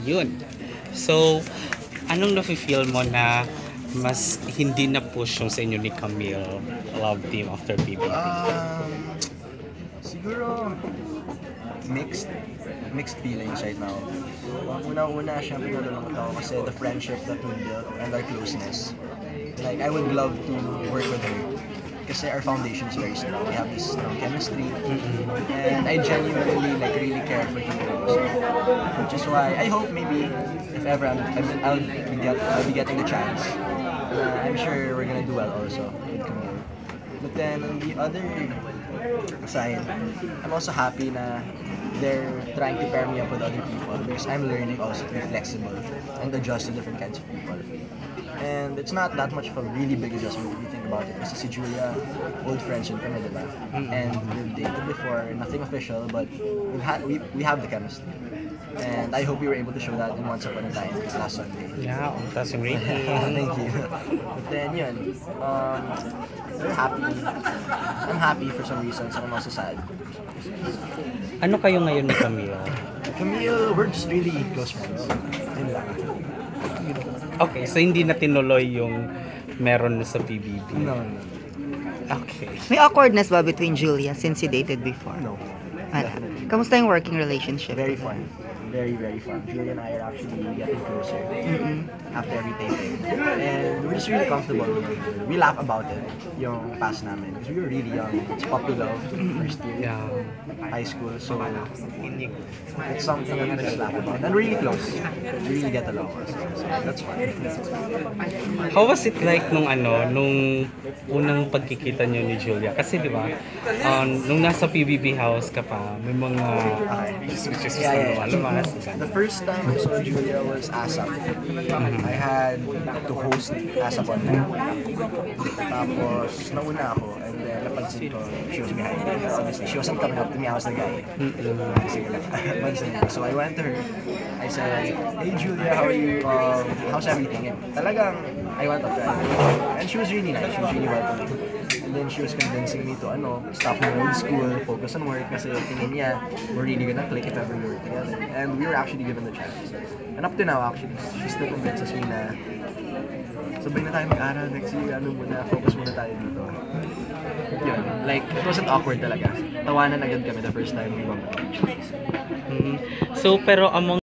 Yun. So, anong nafe-feel mo na mas hindi na push yung sa inyo ni Camille love team after PBB? Siguro mixed feelings right now. Una-una, syempre nalulungkot ako kasi the friendship that we built and our closeness. Like, I would love to work with her kasi our foundation is very strong. We have this strong chemistry, and I genuinely really care for Camille. So, which is why I hope maybe if ever I'll be getting the chance. I'm sure we're gonna do well also with Camille. But then on the other side, I'm also happy na they're trying to pair me up with other people because I'm learning also to be flexible and adjust to different kinds of people. And it's not that much of a really big adjustment if you think about it. Kasi si Julia, old friends yun kami, diba? And we've dated before, nothing official, but we have the chemistry. And I hope we were able to show that in Once Upon a Time last Sunday. Yeah, that's great. Thank you. But then yun, we're happy. I'm happy for some reasons, and I'm also sad. Ano kayo ngayon ni Camille? Camille, we're just really close friends. Yun lang. Okay, so hindi na tinuloy yung meron na sa PBB? No. Okay. May awkwardness ba between Julia since you dated before? No. Wala. Kamusta yung working relationship? Very fun. Very, very fun. Julia and I are actually getting closer after every taping. And we're just really comfortable. We laugh about it, yung past namin. Because we were really young. It's puppy love, first year, high school. So, it's something that we just laugh about. And we're really close. We really get along. So that's fun. How was it like nung unang pagkikita niyo ni Julia? Kasi di ba, nung nasa PBB house ka pa, may mga lumalabas. The first time I saw Julia was ASAP. I had to host ASAP online. Tapos, nauna ako, and then napansin ko, she was behind me. Obviously, she wasn't coming up to me, I was the guy. Sige lang. So I went to her, I said, "Hey Julia, how are you? How's everything?" And talagang, I went up to her. And she was really nice, she was really welcoming. And then she was convincing me to stop my old school, focus on work kasi tingin niya, we're really gonna click if ever we were together. And we were actually given the chance. And up to now actually, she still convinces me na sabay na tayo mag-aral next year, focus muna tayo dito. Yun, like, it wasn't awkward talaga. Tawanan agad kami the first time we bumped into each other. So, pero among